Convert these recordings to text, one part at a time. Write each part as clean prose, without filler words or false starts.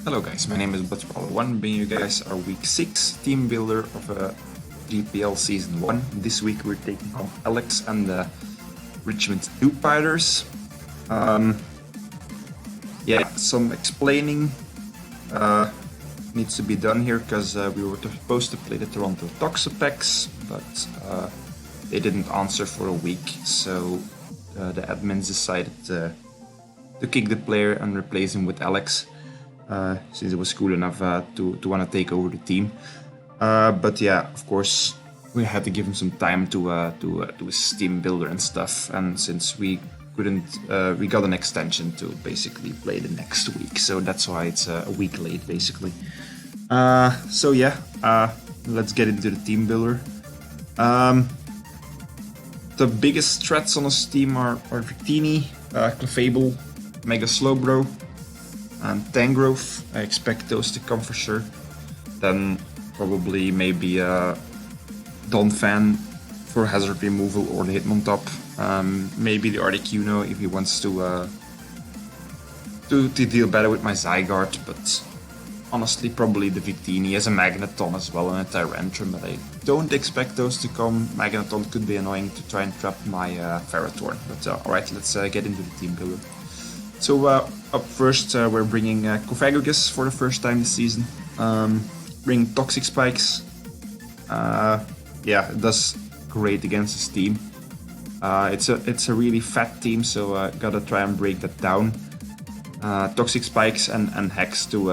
Hello guys, my name is Blitzbrawler1, bringing you guys our week 6 team builder of GPL season 1. This week we're taking on Alex and the Richmond Dewpiders. Some explaining needs to be done here because we were supposed to play the Toronto Toxapex, but they didn't answer for a week, so the admins decided to kick the player and replace him with Alex. Since it was cool enough to want to take over the team. But yeah, of course, we had to give him some time to do his team builder and stuff. And since we couldn't, we got an extension to basically play the next week. So that's why it's a week late, basically. Let's get into the team builder. The biggest threats on his team are Victini, Clefable, Mega Slowbro, and Tangrowth. I expect those to come for sure. Then probably maybe Donphan for hazard removal or the Hitmontop. Maybe the Articuno if he wants to deal better with my Zygarde, but honestly probably the Victini as a Magneton as well and a Tyrantrum, but I don't expect those to come. Magneton could be annoying to try and trap my Ferrothorn, but alright, let's get into the team builder. So up first, we're bringing Cofagrigus for the first time this season. Bring Toxic Spikes. It does great against this team. It's a really fat team, so gotta try and break that down. Toxic Spikes and Hex to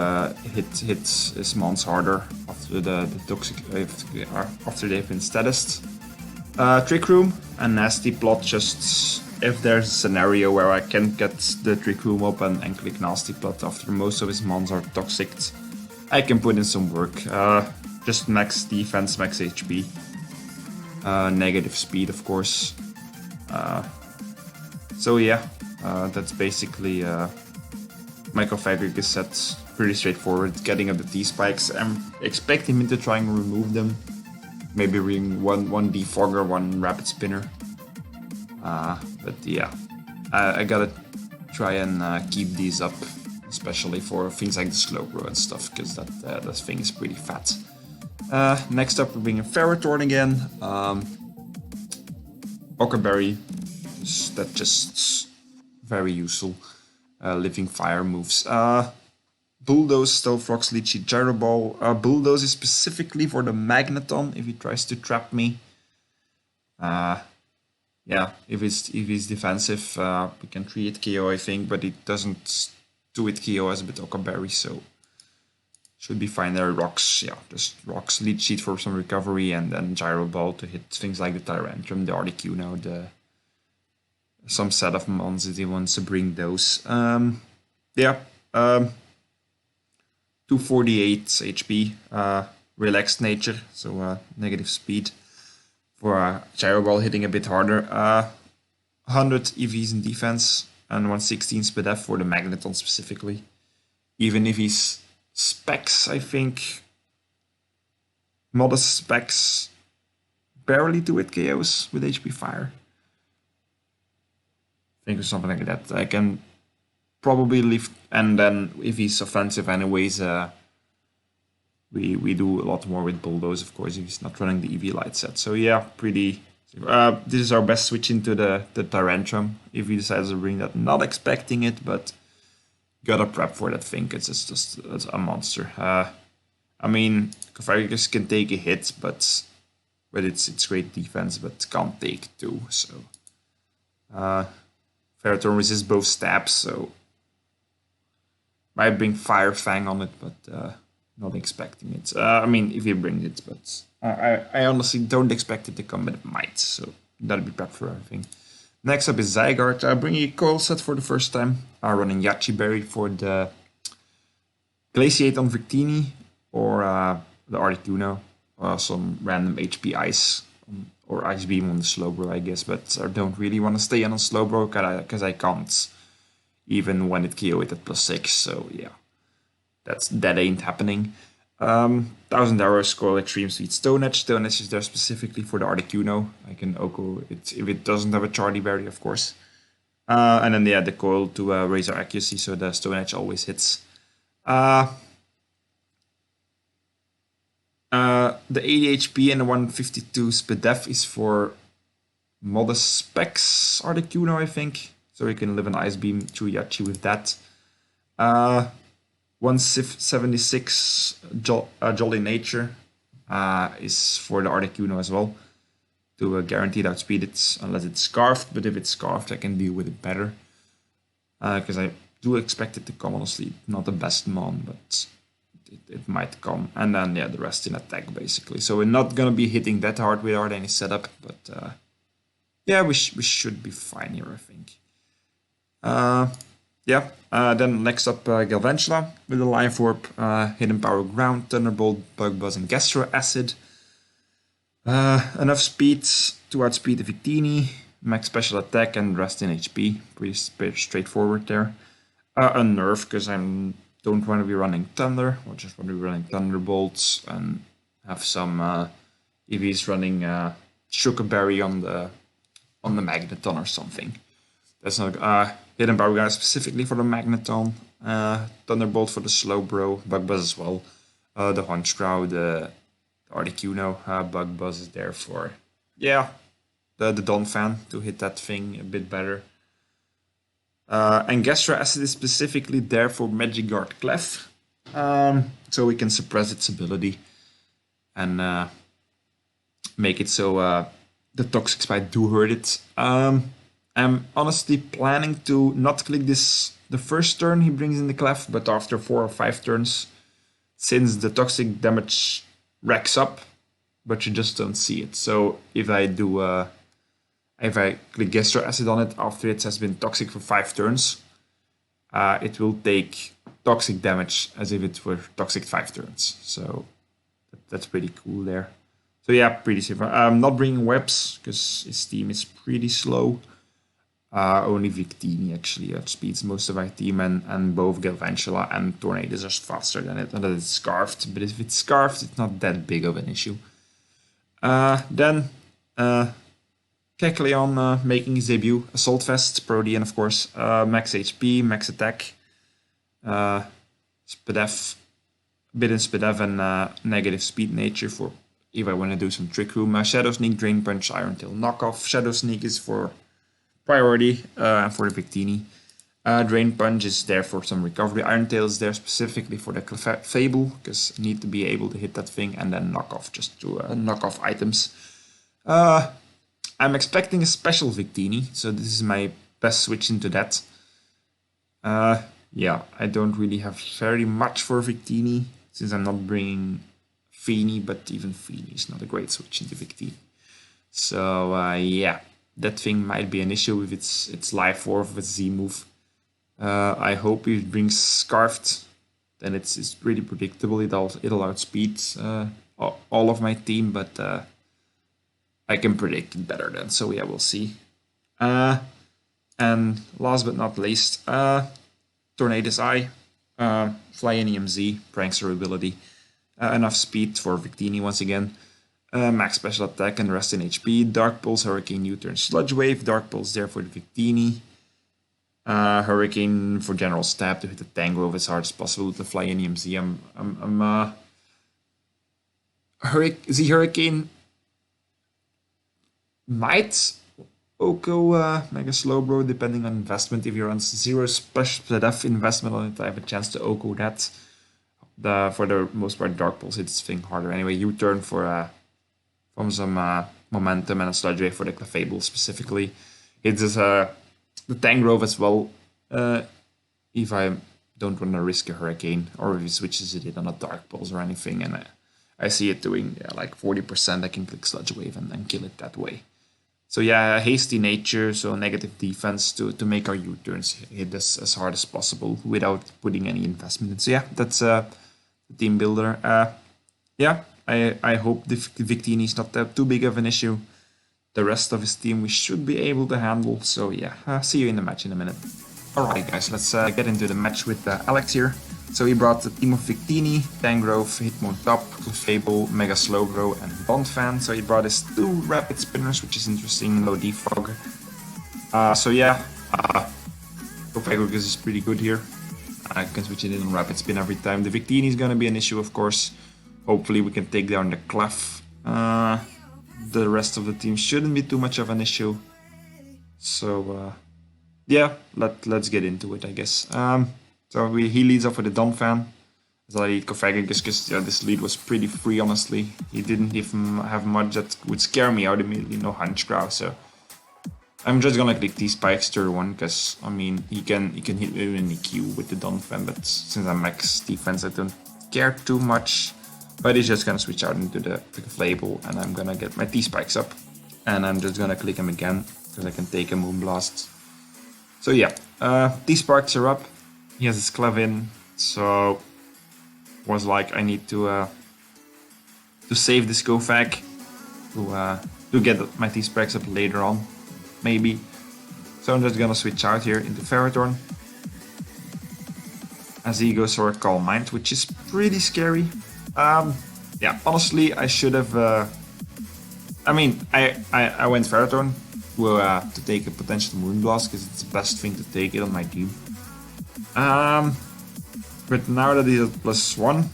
hit his mons harder after the toxic after they've been statused. Trick Room and Nasty Plot just. If there's a scenario where I can get the Trick Room up and click Nasty Plot after most of his mons are toxic, I can put in some work. Just max defense, max HP. Negative speed, of course. That's basically my Cofagrigus set. Pretty straightforward, getting up the T-Spikes. I'm expecting him to try and remove them. Maybe bring one Defogger, one Rapid Spinner. I gotta try and keep these up, especially for things like the Slowbro and stuff, because that thing is pretty fat. Next up, we're bringing Ferrothorn again. Ockerberry, that's just very useful. Living Fire moves. Bulldoze, Stealth Rocks, Leechy, Gyro Ball. Bulldoze is specifically for the Magneton if he tries to trap me. If he's defensive, we can 3-hit KO, I think, but it doesn't 2-hit KO as a bit Ockerberry, so should be fine there. Rocks, just Rocks, Leech Seed for some recovery, and then Gyro Ball to hit things like the Tyrantrum, the Articuno, some set of mons if he wants to bring those. 248 HP, relaxed nature, so negative speed. For Gyro Ball hitting a bit harder. 100 EVs in defense and 116 speed F for the Magneton specifically. Even if he's specs, I think. Modest specs. Barely 2-hit KOs with HP Fire. I think or something like that. I can probably leave. And then if he's offensive anyways, we do a lot more with Bulldoze, of course, if he's not running the EV light set. So yeah, pretty. This is our best switch into the Tyrantrum. If he decides to bring that, not expecting it, but gotta prep for that thing. It's a monster. Cofagrigus can take a hit, but it's great defense, but can't take two. So Ferrothorn resists both stabs, so might bring Fire Fang on it, but. Not expecting it. If he brings it, but I honestly don't expect it to come, but it might. So that'll be prepped for everything. Next up is Zygarde. Bringing a coil set for the first time. Running Yachi Berry for the Glaciate on Victini or the Articuno. Some random HP Ice or Ice Beam on the Slowbro, I guess. But I don't really want to stay on Slowbro because I can't, even when it KO it at +6. So yeah. That ain't happening. 1000 Arrows, Coil, Extreme Speed, Stone Edge. Stone Edge is there specifically for the Articuno. I can Oko it if it doesn't have a Charlie Berry, of course. And then the Coil to raise our accuracy, so the Stone Edge always hits. The 80 HP and the 152 speed def is for modest specs Articuno, I think. So you can live an Ice Beam through Yachi with that. 176 Jolly Nature is for the Articuno as well. To guaranteed outspeed it unless it's scarfed, but if it's scarfed I can deal with it better. Because I do expect it to come, honestly. Not the best mon, but it might come. And then, yeah, the rest in attack, basically. So we're not going to be hitting that hard without any setup, but yeah, we should be fine here, I think. Then next up, Galvantula with the Life Orb, Hidden Power Ground, Thunderbolt, Bug Buzz, and Gastro Acid. Enough speed to outspeed the Victini, max special attack, and rest in HP. Pretty straightforward there. Unnerve, because I don't want to be running Thunder, I just want to be running Thunderbolts and have some EVs running Sugar Berry on the Magneton or something. That's not Hidden Power Ground specifically for the Magneton, Thunderbolt for the Slowbro, Bug Buzz as well, the Honchkrow, the Articuno, Bug Buzz is there for, yeah, the Donphan to hit that thing a bit better. And Gastro Acid is specifically there for Magikarp Clef, so we can suppress its ability and make it so the Toxic Spite do hurt it. I'm honestly planning to not click this the first turn he brings in the Clef, but after 4 or 5 turns, since the toxic damage racks up, but you just don't see it. So if I do, if I click Gastro Acid on it after it has been toxic for 5 turns, it will take toxic damage as if it were toxic 5 turns. So that's pretty cool there. So yeah, pretty safe. I'm not bringing webs because his team is pretty slow. Only Victini actually outspeeds most of our team, and both Galvantula and Tornadus are faster than it, and that it's scarfed. But if it's scarfed, it's not that big of an issue. Then Kecleon making his debut. Assault Vest, Protean of course, max HP, max attack, Spadef, bit in Spadef and negative speed nature for if I want to do some Trick Room. Shadow Sneak, Drain Punch, Iron Tail knockoff. Shadow Sneak is for priority for the Victini. Drain Punch is there for some recovery. Iron Tail is there specifically for the Fable, because you need to be able to hit that thing, and then knock off just to knock off items. I'm expecting a special Victini, so this is my best switch into that. Yeah, I don't really have very much for Victini, since I'm not bringing Feeny, but even Feeny is not a great switch into Victini. So yeah, that thing might be an issue with its Life Orb, with Z move. I hope it brings Scarfed, then it's pretty predictable. It'll outspeed all of my team, but I can predict it better then. So yeah, we'll see. And last but not least, Tornadus Eye, Fly Any MZ, Prankster ability, enough speed for Victini once again. Max special attack and rest in HP. Dark Pulse, Hurricane, U-turn, Sludge Wave. Dark Pulse there for the Victini. Hurricane for general stab to hit the Tangrowth as hard as possible with the Fly Any MZ. The Hurricane might Oko Mega Slowbro depending on investment. If you're on 0 special def investment on it, I have a chance to Oko that. For the most part, Dark Pulse hits this thing harder. Anyway, U-turn for from some momentum, and a Sludge Wave for the Clefable specifically. Hits the Tangrowth as well, if I don't want to risk a Hurricane, or if he switches it in on a Dark Pulse or anything, and I see it doing like 40%, I can click Sludge Wave and then kill it that way. So yeah, hasty nature, so negative defense to make our U-turns hit as hard as possible without putting any investment in. So yeah, that's the team builder. Yeah, I hope the Victini is not too big of an issue. The rest of his team we should be able to handle. So yeah, see you in the match in a minute. Alright guys, let's get into the match with Alex here. So he brought the team of Victini, Tangrowth, Hitmontop, Clefable, Mega Slowbro, and Donphan. So he brought his 2 Rapid Spinners, which is interesting, low defog. So yeah, Cofagrigus is pretty good here. I can switch it in on rapid spin every time. The Victini is gonna be an issue, of course. Hopefully we can take down the Clef. The rest of the team shouldn't be too much of an issue. So yeah, let's get into it, I guess. So he leads off with a Donphan. As I lead Cofagrigus, because this lead was pretty free, honestly. He didn't even have much that would scare me out immediately, no Hunchcrow, so I'm just gonna click T-Spikes turn 1, because I mean he can hit me in the queue with the Donphan, but since I'm max defense I don't care too much. But he's just gonna switch out into the Flable, and I'm gonna get my T-Spikes up. And I'm just gonna click him again, because I can take a Moonblast. So yeah, T-Sparks are up. He has his Clef in, so was like I need to save this Cofag to get my T-Sparks up later on, maybe. So I'm just gonna switch out here into Ferrothorn. As he goes for a Calm Mind, which is pretty scary. Yeah, honestly, I should have. I mean, I went Ferrothorn to take a potential Moonblast because it's the best thing to take it on my team. But now that he's at +1,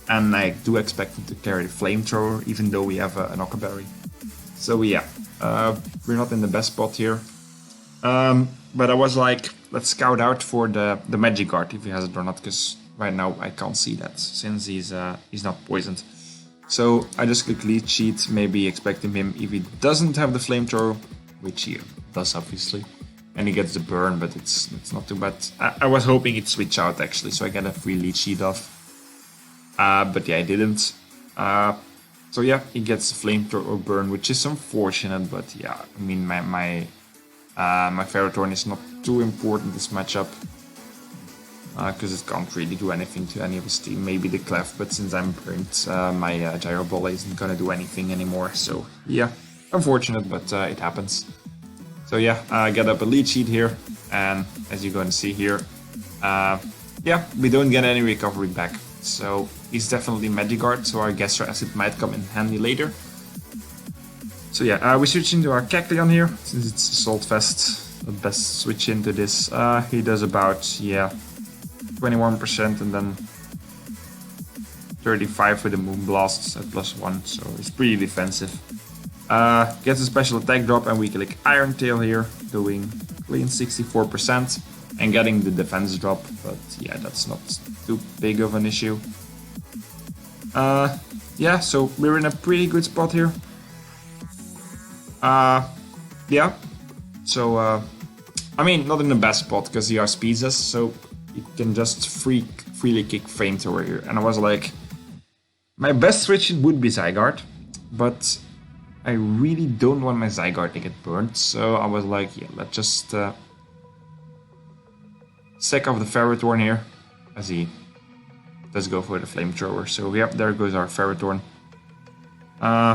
and I do expect him to carry the Flamethrower, even though we have an Ockerberry. So yeah, we're not in the best spot here. But I was like, let's scout out for the Magikarp if he has it or not, because right now I can't see that since he's not poisoned. So I just click Lead Sheet, maybe expecting him if he doesn't have the Flamethrower, which he does obviously. And he gets the burn, but it's not too bad. I was hoping he'd switch out actually, so I get a free lead sheet off. But yeah, I didn't. So yeah, he gets the Flamethrower or burn, which is unfortunate. But yeah, I mean my Ferrothorn is not too important this matchup, because it can't really do anything to any of his team. Maybe the Clef, but since I'm burnt, my Gyro Ball isn't gonna do anything anymore. So yeah, unfortunate, but it happens. So yeah, I get up a lead sheet here, and as you're going to see here, yeah, we don't get any recovery back. So he's definitely Magikarp, so our Gastro Acid might come in handy later. So yeah, we switch into our Kecleon here, since it's Assault Vest. The best switch into this. He does about, yeah, 21% and then 35 for the Moonblasts at +1, so it's pretty defensive. Gets a special attack drop, and we click Iron Tail here, doing clean 64% and getting the defense drop, but yeah, that's not too big of an issue. Yeah, so we're in a pretty good spot here. Yeah, so I mean, not in the best spot because he outspeeds us, so you can just freely kick Flamethrower here. And I was like, my best switch would be Zygarde, but I really don't want my Zygarde to get burnt, so I was like, yeah, let's just sack off the Ferrothorn here, as he does go for the Flamethrower. So yep, there goes our Ferrothorn.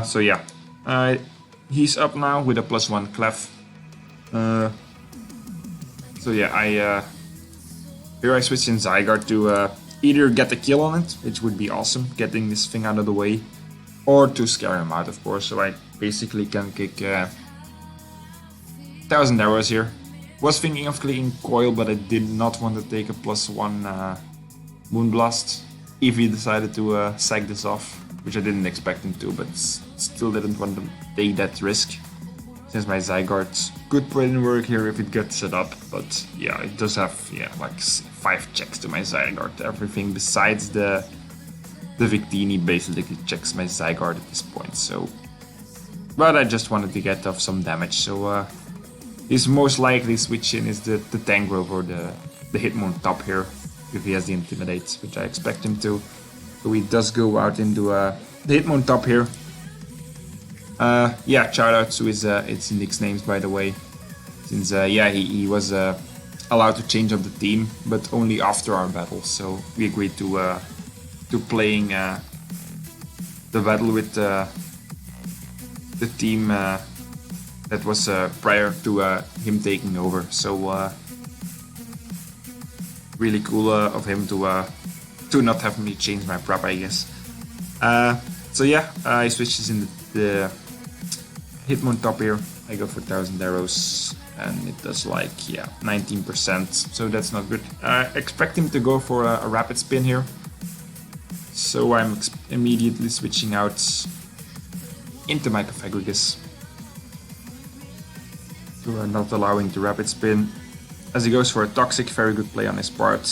So yeah, he's up now with a +1 Clef. So yeah, here I switch in Zygarde to either get a kill on it, which would be awesome, getting this thing out of the way, or to scare him out, of course. So I basically can kick 1000 arrows here. Was thinking of clicking Coil, but I did not want to take a +1 Moonblast if he decided to sack this off, which I didn't expect him to, but still didn't want to take that risk, since my Zygarde could put in work here if it gets set up. But yeah, it does have like 5 checks to my Zygarde. Everything besides the Victini basically checks my Zygarde at this point. So, but I just wanted to get off some damage. So his most likely switch in is the Tangrowth or the Hitmontop here, if he has the Intimidate, which I expect him to. So he does go out into the Hitmontop here. Yeah, shout out to his nicknames, by the way, since yeah, he was allowed to change up the team, but only after our battle. So we agreed to playing the battle with the team that was prior to him taking over. So really cool of him to not have me change my prop, I guess. So yeah, I switches in the Hitmontop here. I go for 1000 arrows. and it does like, yeah, 19%, so that's not good. I expect him to go for a rapid spin here, so I'm immediately switching out into Microphagus. So we're not allowing the rapid spin, as he goes for a Toxic. Very good play on his part.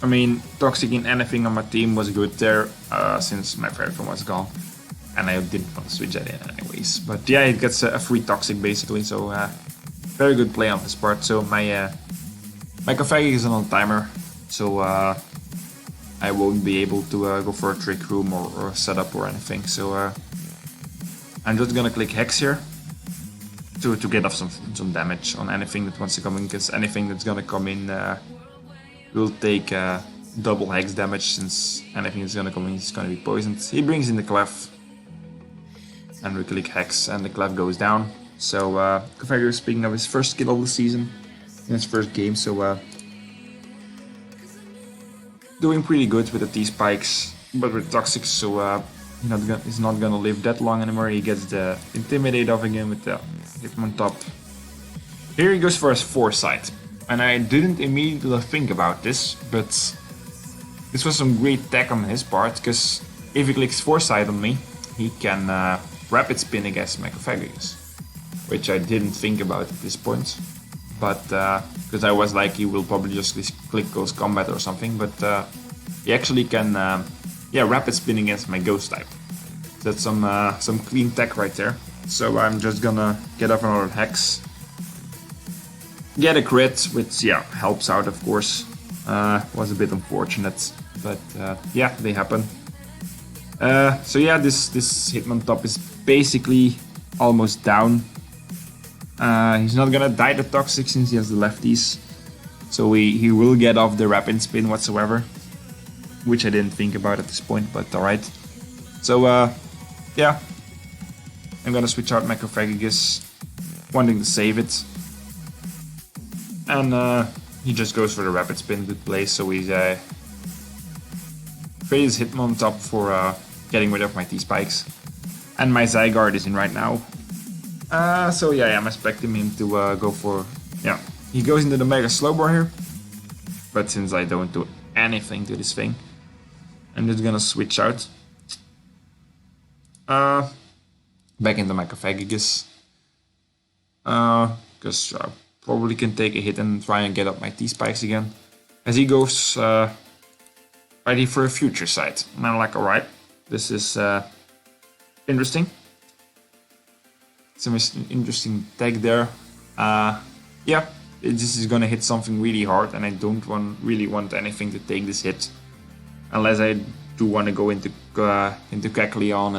I mean, Toxic in anything on my team was good there, since my favorite one was gone. And I didn't want to switch that in anyways. But yeah, it gets a free Toxic basically, so very good play on his part. So my Microphagus is on timer, so I won't be able to go for a Trick Room or setup or anything. So I'm just gonna click Hex here to get off some damage on anything that wants to come in, because anything that's gonna come in will take double Hex damage, since anything that's gonna come in is gonna be poisoned. He brings in the Clef, and we click Hex, and the Clef goes down. So Microphagus is picking up his first kill of the season in his first game, so doing pretty good with the T-Spikes, but with Toxic, so he's not gonna live that long anymore. He gets the Intimidate off again with the Hitmon top. Here he goes for his Foresight, and I didn't immediately think about this, but this was some great tech on his part, because if he clicks Foresight on me, he can rapid spin against Microphagus, which I didn't think about at this point, but because I was like, he will probably just click Ghost Combat or something, but he actually can rapid spin against my Ghost type. So that's some clean tech right there. So I'm just gonna get up another Hex, get a crit, which helps out, of course. Was a bit unfortunate, but they happen. So yeah, this Hitmon top is basically almost down. He's not gonna die to Toxic since he has the lefties, so he will get off the rapid spin whatsoever, which I didn't think about at this point, but alright. So I'm gonna switch out Microphagus, wanting to save it, and he just goes for the rapid spin. Good play. So he's creates Hitmon top for getting rid of my T-Spikes, and my Zygarde is in right now. So yeah, I'm expecting him to go for, he goes into the Mega Slowbro here, but since I don't do anything to this thing, I'm just gonna switch out back into Microphagus, because I probably can take a hit and try and get up my T-Spikes again, as he goes ready for a Future Sight. And I'm like, alright, this is interesting. Some interesting tech there. This is gonna hit something really hard, and I don't really want anything to take this hit, unless I do want to go into Kecleon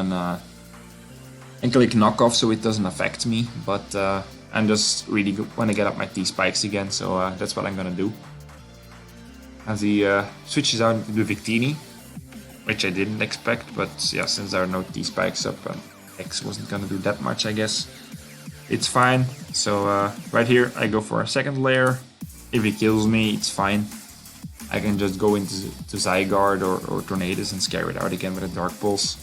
and click knockoff, so it doesn't affect me. But I'm just really want to get up my T-Spikes again, so that's what I'm gonna do. As he switches out into the Victini, which I didn't expect, but yeah, since there are no T-Spikes up, X wasn't gonna do that much, I guess. It's fine. So right here I go for a second layer. If he kills me, it's fine. I can just go into Zygarde or Tornadus and scare it out again with a Dark Pulse.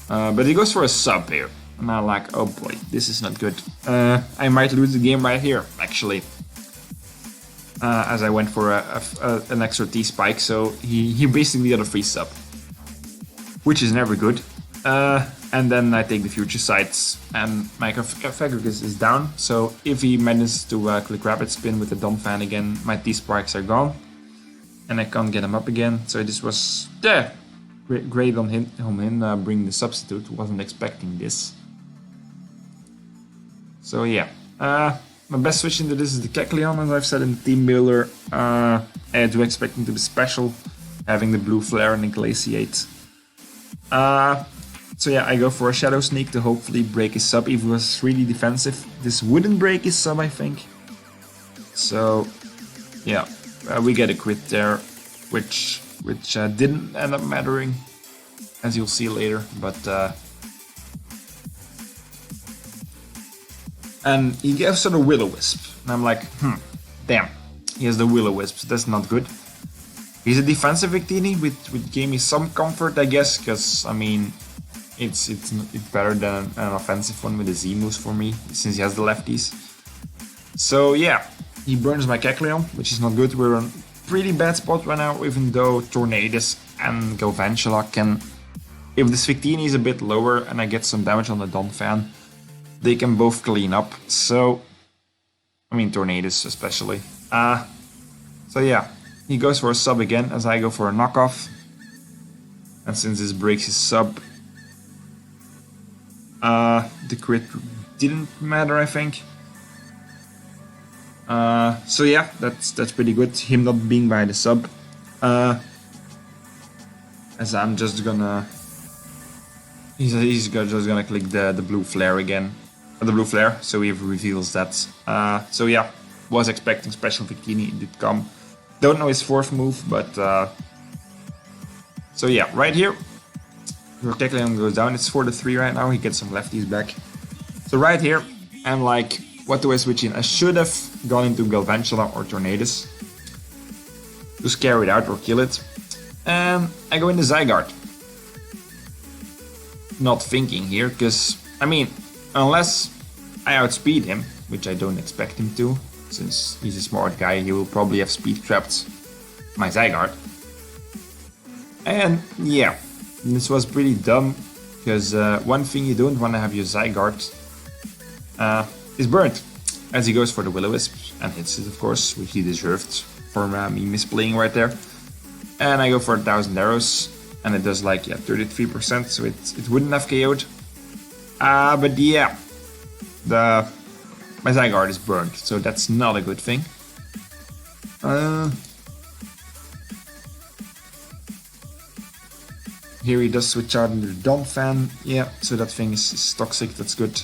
But he goes for a sub here. And I'm like, oh boy, this is not good. I might lose the game right here, actually. As I went for an extra T-Spike, so he basically got a free sub, which is never good. And then I take the Future Sights, and my Microphagus is down. So if he manages to click Rapid Spin with the Dumb Fan again, my T-Spikes are gone, and I can't get him up again. So this was great on him bringing the substitute. Wasn't expecting this. So yeah, my best switch into this is the Kecleon, as I've said in the team builder. I do expect him to be special, having the blue flare and the Glaciate. So yeah, I go for a Shadow Sneak to hopefully break his sub. If it was really defensive, this wouldn't break his sub, I think. So yeah, we get a crit there, which didn't end up mattering, as you'll see later. But and he gives sort of Will-O-Wisp, and I'm like, damn, he has the Will-O-Wisp. That's not good. He's a defensive Victini, which gave me some comfort, I guess, because I mean, it's better than an offensive one with the Z moves for me, since he has the lefties. So yeah, he burns my Kecleon, which is not good. We're on pretty bad spot right now, even though Tornadus and Galvantula can... If this Victini is a bit lower and I get some damage on the Donphan, they can both clean up. So, I mean Tornadus especially. So yeah, he goes for a sub again as I go for a knockoff. And since this breaks his sub, the crit didn't matter, I think. So yeah, that's pretty good. Him not being by the sub. As I'm just gonna... He's just gonna click the blue flare again. The blue flare, so he reveals that. So yeah, was expecting special Victini, it did come. Don't know his fourth move, but... So yeah, right here, your Kecleon goes down. It's 4-3 right now, he gets some lefties back. So right here, I'm like, what do I switch in? I should have gone into Galvantula or Tornadus to scare it out or kill it. And I go into Zygarde. Not thinking here, because, I mean, unless I outspeed him, which I don't expect him to, since he's a smart guy, he will probably have speed trapped my Zygarde. And yeah, this was pretty dumb, because one thing you don't want to have your Zygarde is burnt, as he goes for the Will-O-Wisp and hits it, of course, which he deserved for me misplaying right there. And I go for 1000 arrows, and it does like 33%, so it wouldn't have KO'd. But yeah, my Zygarde is burned, so that's not a good thing. Here he does switch out into the Donphan. Yeah, so that thing is toxic, that's good.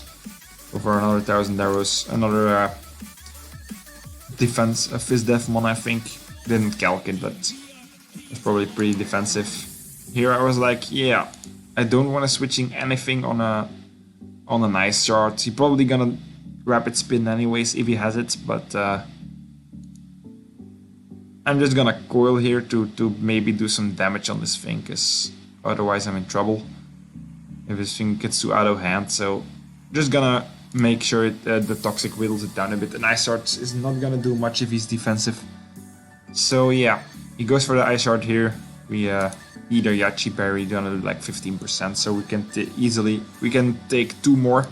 Over another 1000 arrows, another defense, a Fizz Deathmon I think. Didn't calc it, but it's probably pretty defensive. Here I was like, yeah, I don't want to switching anything on a nice chart. He's probably gonna rapid spin anyways if he has it, but I'm just gonna coil here to maybe do some damage on this thing, because otherwise I'm in trouble if this thing gets too out of hand. So just gonna make sure the Toxic whittles it down a bit. An Ice Shard is not gonna do much if he's defensive. So yeah, he goes for the Ice Shard here. We either Yachi Berry, gonna do like 15%, so we can take 2 more,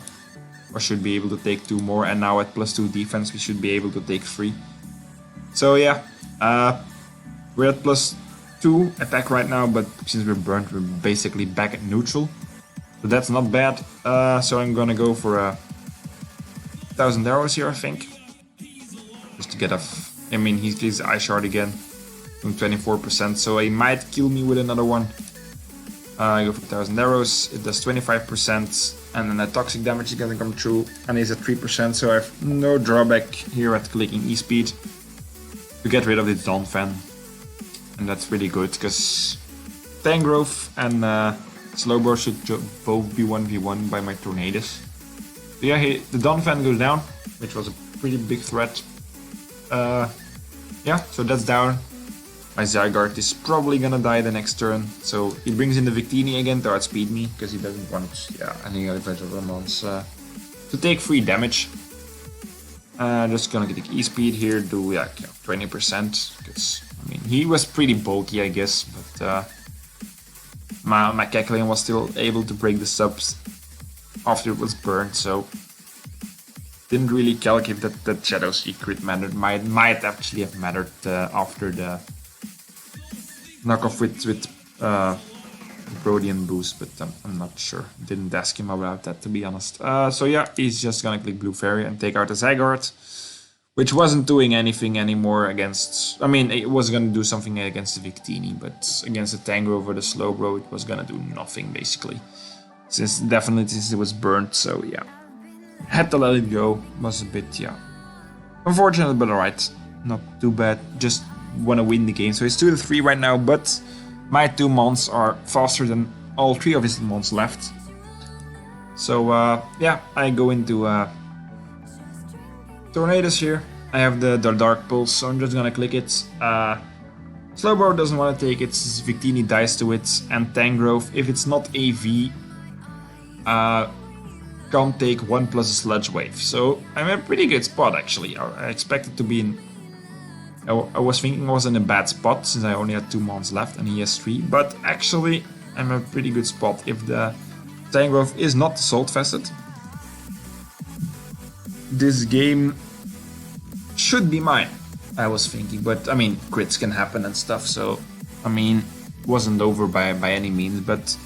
or should be able to take 2 more, and now at +2 defense we should be able to take 3. So yeah, we're at +2 attack right now, but since we're burnt, we're basically back at neutral. So that's not bad. So I'm gonna go for 1000 arrows here, I think, just to get off. I mean, he gives Ice Shard again from 24%, so he might kill me with another one. I go for 1000 arrows. It does 25%, and then the toxic damage is gonna come through, and he's at 3%, so I have no drawback here at clicking E-Speed to get rid of the Donphan. And that's really good, because Tangrowth and Slowbro should both be 1v1 by my Tornadus. So yeah, the Donphan goes down, which was a pretty big threat. Yeah, so that's down. My Zygarde is probably gonna die the next turn, so he brings in the Victini again to outspeed me, because he doesn't want any other Vegetramons to take 3 damage. Just gonna get E-Speed here, do 20%, because I mean, he was pretty bulky, I guess, but my Kecleon was still able to break the subs after it was burned, so didn't really calculate that Shadow Secret mattered. Might actually have mattered after the knockoff with Brodian boost, but I'm not sure. Didn't ask him about that, to be honest. So yeah, he's just gonna click Blue Fairy and take out the Zygarde, which wasn't doing anything anymore against... I mean, it was gonna do something against the Victini, but against the Tangrowth or the Slowbro, it was gonna do nothing, basically. Since it was burnt, so yeah. Had to let it go. Was a bit, unfortunate, but alright. Not too bad. Just want to win the game. So it's 2-3 right now, but my 2 mons are faster than all 3 of his mons left. So yeah, I go into Tornadus here. I have the Dark Pulse, so I'm just gonna click it. Slowbro doesn't want to take it, Victini dies to it, and Tangrowth, if it's not AV, can't take 1 plus a sludge wave. So I'm in a pretty good spot actually. I expected to be in... I was thinking I was in a bad spot since I only had 2 mons left and he has 3. But actually I'm in a pretty good spot. If the Tangrowth is not Assault Facet, this game should be mine, I was thinking. But I mean, crits can happen and stuff, so I mean, it wasn't over by any means, but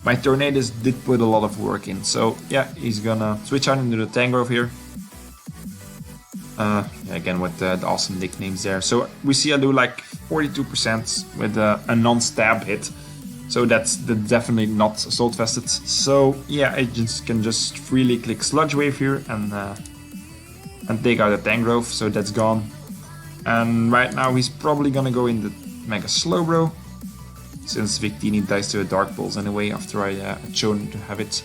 my Tornadus did put a lot of work in. So yeah, he's gonna switch out into the Tangrowth here. Again with the awesome nicknames there. So we see I do like 42% with a non-stab hit. So that's definitely not Assault Vested. So yeah, I can just freely click Sludge Wave here and take out the Tangrowth. So that's gone. And right now he's probably gonna go in the Mega Slowbro, since Victini dies to a Dark Pulse anyway after I had shown to have it.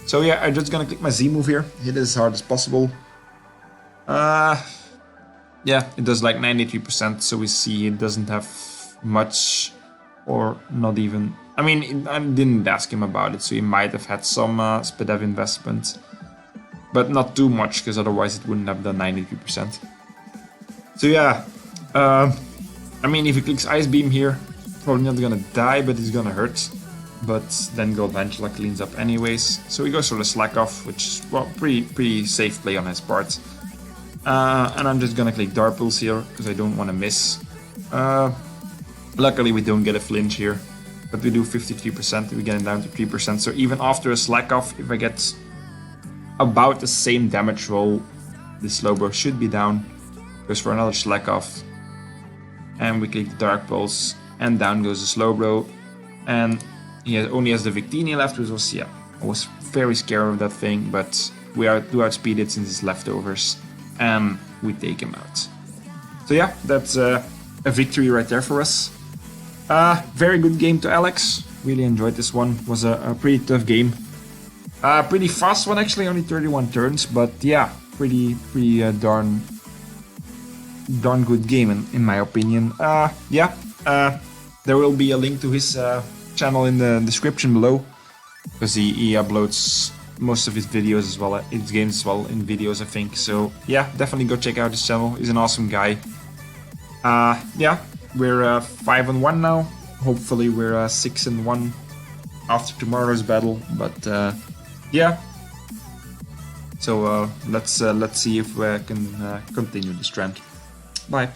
So yeah, I'm just gonna click my Z move here, hit it as hard as possible. Yeah, it does like 93%, so we see it doesn't have much, or not even... I mean, I didn't ask him about it, so he might have had some SPDEV investment, but not too much, because otherwise it wouldn't have done 93%. So yeah, I mean, if he clicks Ice Beam here, probably not gonna die, but it's gonna hurt. But then Goldvangela cleans up anyways, so he goes for the Slack Off, which is, well, pretty safe play on his part. And I'm just gonna click Dark Pulse here, because I don't want to miss. Luckily we don't get a flinch here, but we do 53%, we get it down to 3%, so even after a Slack Off, if I get about the same damage roll, the Slowbro should be down. Goes for another Slack Off, and we click the Dark Pulse, and down goes the Slowbro, and he only has the Victini left, which was, yeah, I was very scared of that thing, but we do outspeed it since it's leftovers, and we take him out. So yeah, that's a victory right there for us. Very good game to Alex, really enjoyed this one, was a pretty tough game. Pretty fast one actually, only 31 turns, but yeah, pretty darn good game in my opinion. Yeah, there will be a link to his channel in the description below, because he uploads most of his videos as well, his games as well, in videos I think. So yeah, definitely go check out his channel, he's an awesome guy. Yeah, we're 5-1 now, hopefully we're 6-1 after tomorrow's battle, but yeah. So let's see if we can continue this trend. Bye.